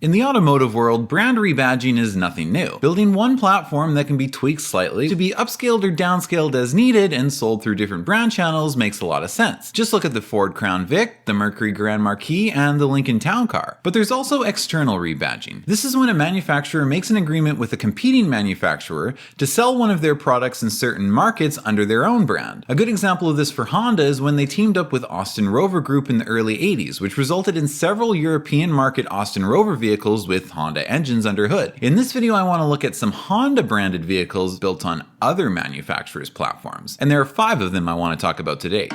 In the automotive world, brand rebadging is nothing new. Building one platform that can be tweaked slightly to be upscaled or downscaled as needed and sold through different brand channels makes a lot of sense. Just look at the Ford Crown Vic, the Mercury Grand Marquis, and the Lincoln Town Car. But there's also external rebadging. This is when a manufacturer makes an agreement with a competing manufacturer to sell one of their products in certain markets under their own brand. A good example of this for Honda is when they teamed up with Austin Rover Group in the early 80s, which resulted in several European market Austin Rover vehicles with Honda engines under hood. In this video, I want to look at some Honda branded vehicles built on other manufacturers' platforms. And there are 5 of them I want to talk about today.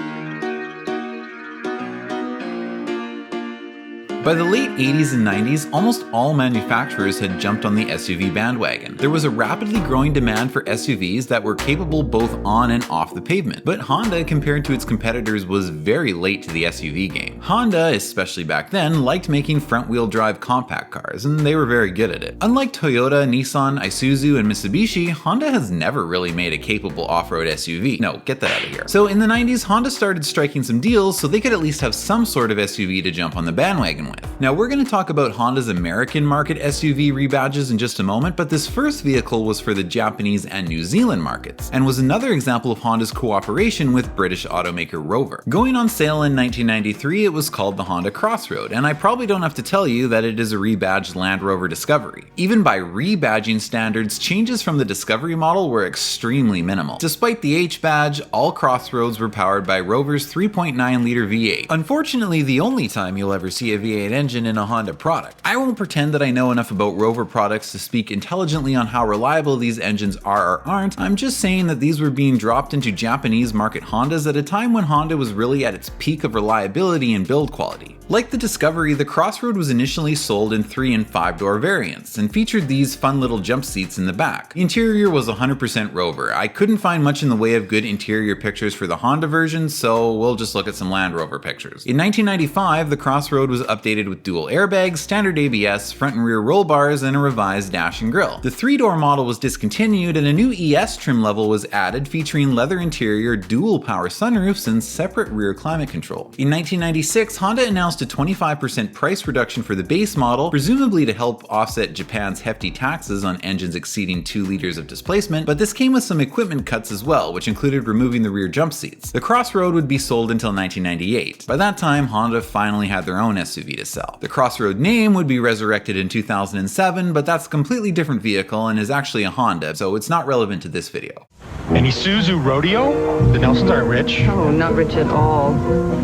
By the late 80s and 90s, almost all manufacturers had jumped on the SUV bandwagon. There was a rapidly growing demand for SUVs that were capable both on and off the pavement. But Honda, compared to its competitors, was very late to the SUV game. Honda, especially back then, liked making front-wheel drive compact cars, and they were very good at it. Unlike Toyota, Nissan, Isuzu, and Mitsubishi, Honda has never really made a capable off-road SUV. No, get that out of here. So in the 90s, Honda started striking some deals so they could at least have some sort of SUV to jump on the bandwagon with. Now we're going to talk about Honda's American market SUV rebadges in just a moment, but this first vehicle was for the Japanese and New Zealand markets, and was another example of Honda's cooperation with British automaker Rover. Going on sale in 1993, it was called the Honda Crossroad, and I probably don't have to tell you that it is a rebadged Land Rover Discovery. Even by rebadging standards, changes from the Discovery model were extremely minimal. Despite the H badge, all Crossroads were powered by Rover's 3.9-liter V8. Unfortunately, the only time you'll ever see a V8 engine in a Honda product. I won't pretend that I know enough about Rover products to speak intelligently on how reliable these engines are or aren't. I'm just saying that these were being dropped into Japanese market Hondas at a time when Honda was really at its peak of reliability and build quality. Like the Discovery, the Crossroad was initially sold in 3- and 5-door variants, and featured these fun little jump seats in the back. The interior was 100% Rover. I couldn't find much in the way of good interior pictures for the Honda version, so we'll just look at some Land Rover pictures. In 1995, the Crossroad was updated with dual airbags, standard ABS, front and rear roll bars, and a revised dash and grille. The 3-door model was discontinued, and a new ES trim level was added, featuring leather interior, dual power sunroofs, and separate rear climate control. In 1996, Honda announced a 25% price reduction for the base model, presumably to help offset Japan's hefty taxes on engines exceeding 2 liters of displacement, but this came with some equipment cuts as well, which included removing the rear jump seats. The Crossroad would be sold until 1998. By that time, Honda finally had their own SUV to sell. The Crossroad name would be resurrected in 2007, but that's a completely different vehicle and is actually a Honda, so it's not relevant to this video. An Isuzu Rodeo? The Nelsons aren't rich. Oh, not rich at all.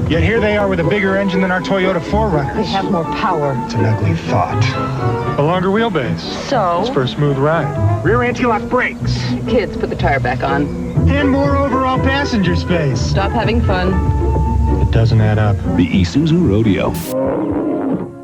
Yet here they are with a bigger engine than our Toyota 4Runners. They have more power. It's an ugly thought. A longer wheelbase. So? It's for a smooth ride. Rear anti-lock brakes. Kids, put the tire back on. And more overall passenger space. Stop having fun. It doesn't add up. The Isuzu Rodeo.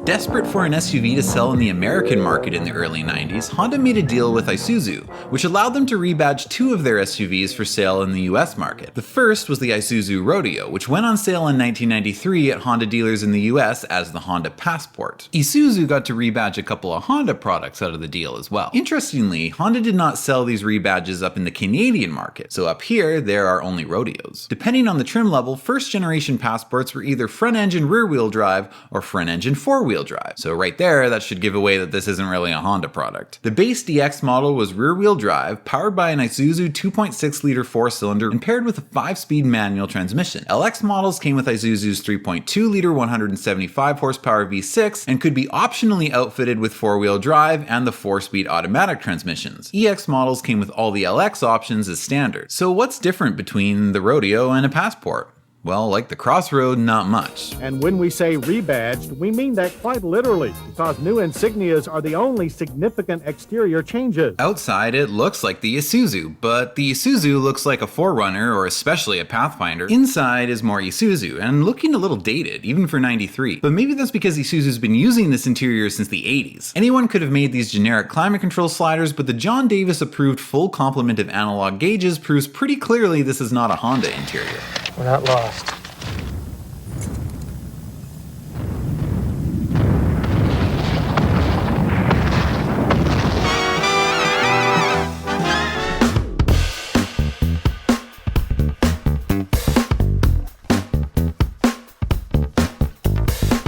Desperate for an SUV to sell in the American market in the early 90s, Honda made a deal with Isuzu, which allowed them to rebadge 2 of their SUVs for sale in the US market. The first was the Isuzu Rodeo, which went on sale in 1993 at Honda dealers in the US as the Honda Passport. Isuzu got to rebadge a couple of Honda products out of the deal as well. Interestingly, Honda did not sell these rebadges up in the Canadian market, so up here there are only Rodeos. Depending on the trim level, first generation Passports were either front engine rear-wheel drive or front engine four-wheel drive. So right there, that should give away that this isn't really a Honda product. The base DX model was rear-wheel drive, powered by an Isuzu 2.6-liter 4-cylinder and paired with a 5-speed manual transmission. LX models came with Isuzu's 3.2-liter 175 horsepower V6 and could be optionally outfitted with 4-wheel drive and the 4-speed automatic transmissions. EX models came with all the LX options as standard. So what's different between the Rodeo and a Passport? Well, like the Crossroad, not much. And when we say rebadged, we mean that quite literally, because new insignias are the only significant exterior changes. Outside, it looks like the Isuzu, but the Isuzu looks like a 4Runner or especially a Pathfinder. Inside is more Isuzu, and looking a little dated, even for 93. But maybe that's because Isuzu's been using this interior since the 80s. Anyone could have made these generic climate control sliders, but the John Davis approved full complement of analog gauges proves pretty clearly this is not a Honda interior. We're not lost.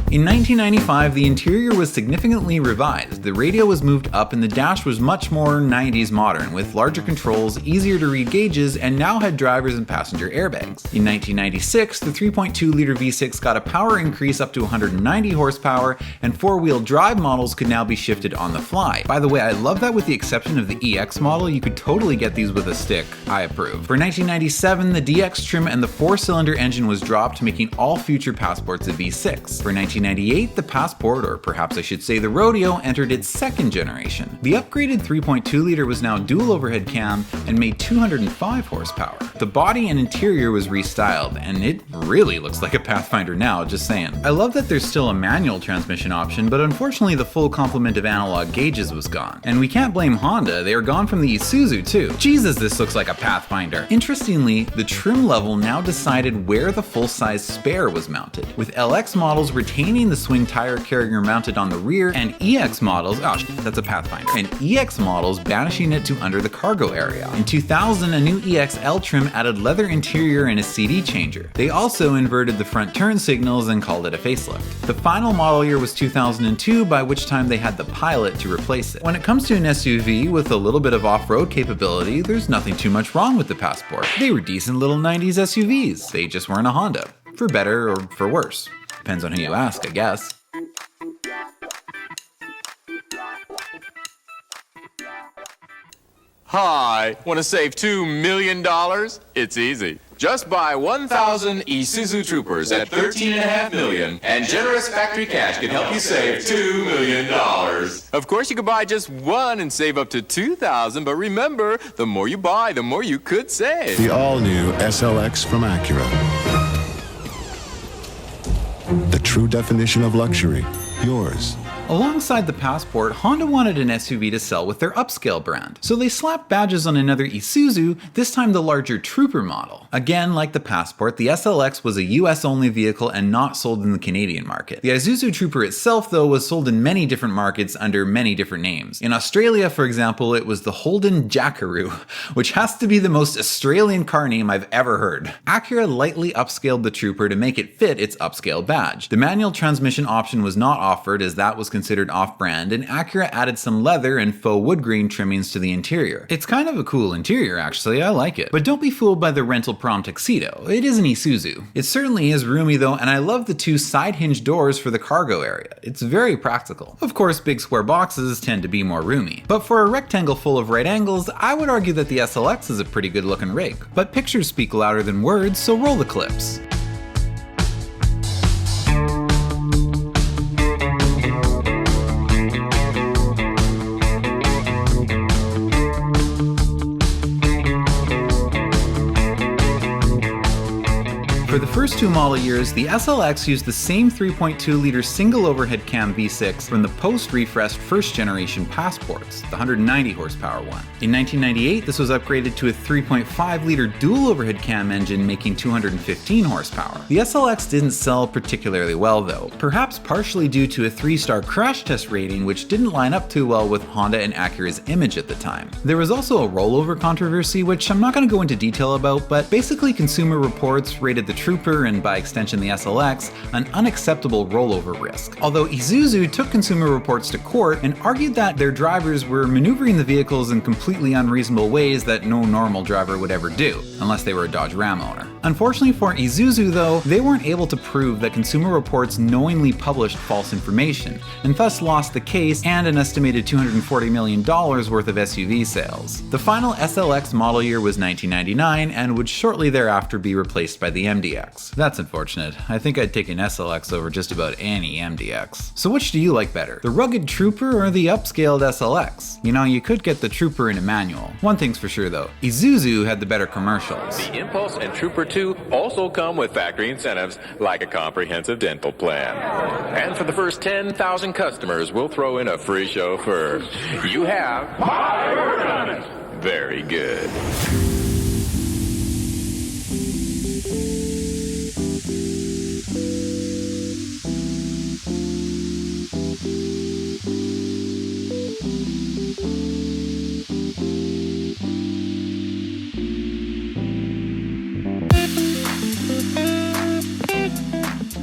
In 1995, the interior was significantly revised. The radio was moved up and the dash was much more 90s modern, with larger controls, easier to read gauges, and now had drivers and passenger airbags. In 1996, the 3.2-liter V6 got a power increase up to 190 horsepower, and four-wheel drive models could now be shifted on the fly. By the way, I love that with the exception of the EX model, you could totally get these with a stick. I approve. For 1997, the DX trim and the four-cylinder engine was dropped, making all future Passports a V6. For 1998, the Passport, or perhaps I should say the Rodeo, entered its second generation. The upgraded 3.2-liter was now dual overhead cam and made 205 horsepower. The body and interior was restyled, and it really looks like a Pathfinder now, just saying. I love that there's still a manual transmission option, but unfortunately the full complement of analog gauges was gone. And we can't blame Honda, they are gone from the Isuzu too. Jesus, this looks like a Pathfinder. Interestingly, the trim level now decided where the full-size spare was mounted, with LX models retaining the swing tire carrier mounted on the rear, and EX models, that's a Pathfinder, and EX models banishing it to under the cargo area. In 2000, a new EXL trim added leather interior and a CD changer. They also inverted the front turn signals and called it a facelift. The final model year was 2002, by which time they had the Pilot to replace it. When it comes to an SUV with a little bit of off-road capability, there's nothing too much wrong with the Passport. They were decent little 90s SUVs. They just weren't a Honda. For better or for worse. Depends on who you ask, I guess. Hi, want to save $2 million? It's easy. Just buy 1,000 Isuzu Troopers at $13.5 million, and generous factory cash can help you save $2 million. Of course, you could buy just one and save up to $2,000, but remember, the more you buy, the more you could save. The all-new SLX from Acura. The true definition of luxury. Yours. Alongside the Passport, Honda wanted an SUV to sell with their upscale brand, so they slapped badges on another Isuzu, this time the larger Trooper model. Again, like the Passport, the SLX was a US-only vehicle and not sold in the Canadian market. The Isuzu Trooper itself, though, was sold in many different markets under many different names. In Australia, for example, it was the Holden Jackaroo, which has to be the most Australian car name I've ever heard. Acura lightly upscaled the Trooper to make it fit its upscale badge. The manual transmission option was not offered, as that was considered off-brand, and Acura added some leather and faux wood grain trimmings to the interior. It's kind of a cool interior, actually, I like it. But don't be fooled by the rental prom tuxedo, it is an Isuzu. It certainly is roomy though, and I love the two side hinge doors for the cargo area. It's very practical. Of course, big square boxes tend to be more roomy. But for a rectangle full of right angles, I would argue that the SLX is a pretty good looking rig. But pictures speak louder than words, so roll the clips. For the first two model years, the SLX used the same 3.2-liter single overhead cam V6 from the post-refreshed first-generation Passports, the 190 horsepower one. In 1998, this was upgraded to a 3.5-liter dual overhead cam engine, making 215 horsepower. The SLX didn't sell particularly well though, perhaps partially due to a 3-star crash test rating which didn't line up too well with Honda and Acura's image at the time. There was also a rollover controversy, which I'm not going to go into detail about, but basically Consumer Reports rated the Trooper, and by extension the SLX, an unacceptable rollover risk. Although Isuzu took Consumer Reports to court and argued that their drivers were maneuvering the vehicles in completely unreasonable ways that no normal driver would ever do, unless they were a Dodge Ram owner. Unfortunately for Isuzu though, they weren't able to prove that Consumer Reports knowingly published false information, and thus lost the case and an estimated $240 million worth of SUV sales. The final SLX model year was 1999 and would shortly thereafter be replaced by the MDX. That's unfortunate. I think I'd take an SLX over just about any MDX. So which do you like better? The rugged Trooper or the upscaled SLX? You know, you could get the Trooper in a manual. One thing's for sure though, Isuzu had the better commercials. The Impulse and Trooper 2 also come with factory incentives like a comprehensive dental plan. And for the first 10,000 customers, we'll throw in a free chauffeur. You have my word on it. Very good.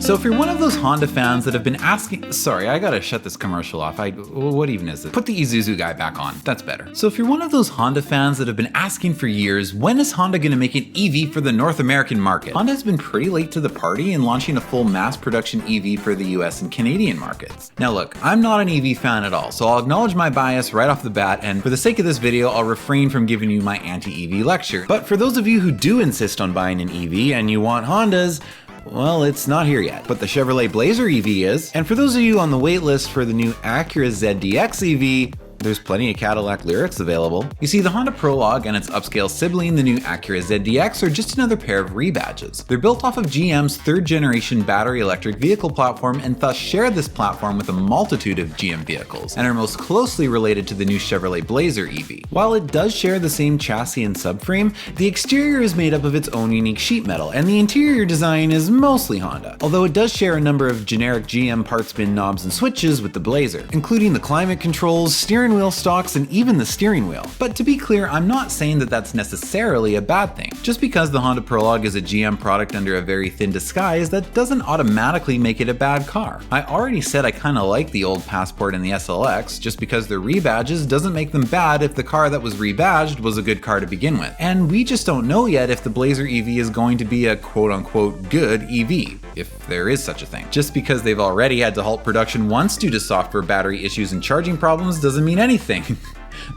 So if you're one of those Honda fans that have been asking, sorry, I gotta shut this commercial off. What even is it? Put the Isuzu guy back on. That's better. So if you're one of those Honda fans that have been asking for years, when is Honda gonna make an EV for the North American market? Honda has been pretty late to the party in launching a full mass production EV for the US and Canadian markets. Now look, I'm not an EV fan at all, so I'll acknowledge my bias right off the bat, and for the sake of this video, I'll refrain from giving you my anti-EV lecture. But for those of you who do insist on buying an EV and you want Hondas, well, it's not here yet, but the Chevrolet Blazer EV is. And for those of you on the wait list for the new Acura ZDX EV, there's plenty of Cadillac Lyriqs available. You see, the Honda Prologue and its upscale sibling, the new Acura ZDX, are just another pair of rebadges. They're built off of GM's third generation battery electric vehicle platform and thus share this platform with a multitude of GM vehicles, and are most closely related to the new Chevrolet Blazer EV. While it does share the same chassis and subframe, the exterior is made up of its own unique sheet metal, and the interior design is mostly Honda, although it does share a number of generic GM parts bin knobs and switches with the Blazer, including the climate controls, steering wheel stalks, and even the steering wheel. But to be clear, I'm not saying that that's necessarily a bad thing. Just because the Honda Prologue is a GM product under a very thin disguise, that doesn't automatically make it a bad car. I already said I kinda like the old Passport and the SLX, just because they're rebadges doesn't make them bad if the car that was rebadged was a good car to begin with. And we just don't know yet if the Blazer EV is going to be a quote-unquote good EV, if there is such a thing. Just because they've already had to halt production once due to software battery issues and charging problems doesn't mean anything.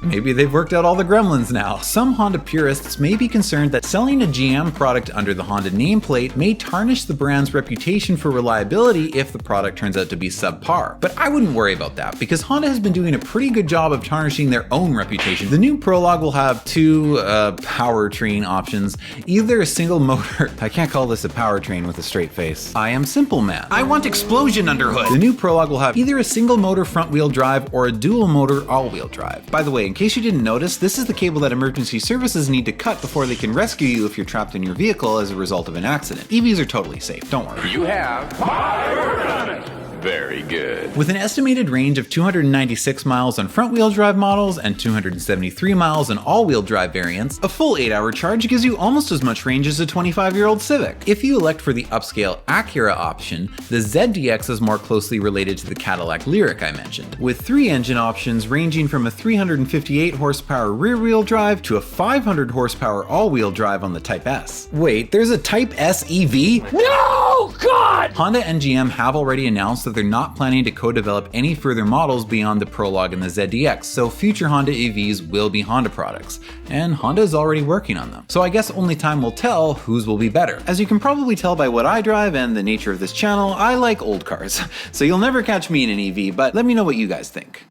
Maybe they've worked out all the gremlins now. Some Honda purists may be concerned that selling a GM product under the Honda nameplate may tarnish the brand's reputation for reliability if the product turns out to be subpar. But I wouldn't worry about that, because Honda has been doing a pretty good job of tarnishing their own reputation. The new Prologue will have two powertrain options, either a single motor, I can't call this a powertrain with a straight face. I am simple man. I want explosion under hood. The new Prologue will have either a single motor front wheel drive or a dual motor all wheel drive. By the way, in case you didn't notice, this is the cable that emergency services need to cut before they can rescue you if you're trapped in your vehicle as a result of an accident. EVs are totally safe, don't worry. You have my word on it. Very good. With an estimated range of 296 miles on front-wheel drive models and 273 miles on all-wheel drive variants, a full 8-hour charge gives you almost as much range as a 25-year-old Civic. If you elect for the upscale Acura option, the ZDX is more closely related to the Cadillac Lyriq I mentioned, with 3 engine options ranging from a 358 horsepower rear-wheel drive to a 500 horsepower all-wheel drive on the Type S. Wait, there's a Type S EV? No! God! Honda and GM have already announced that they're not planning to co-develop any further models beyond the Prologue and the ZDX, so future Honda EVs will be Honda products, and Honda is already working on them. So I guess only time will tell whose will be better. As you can probably tell by what I drive and the nature of this channel, I like old cars, so you'll never catch me in an EV, but let me know what you guys think.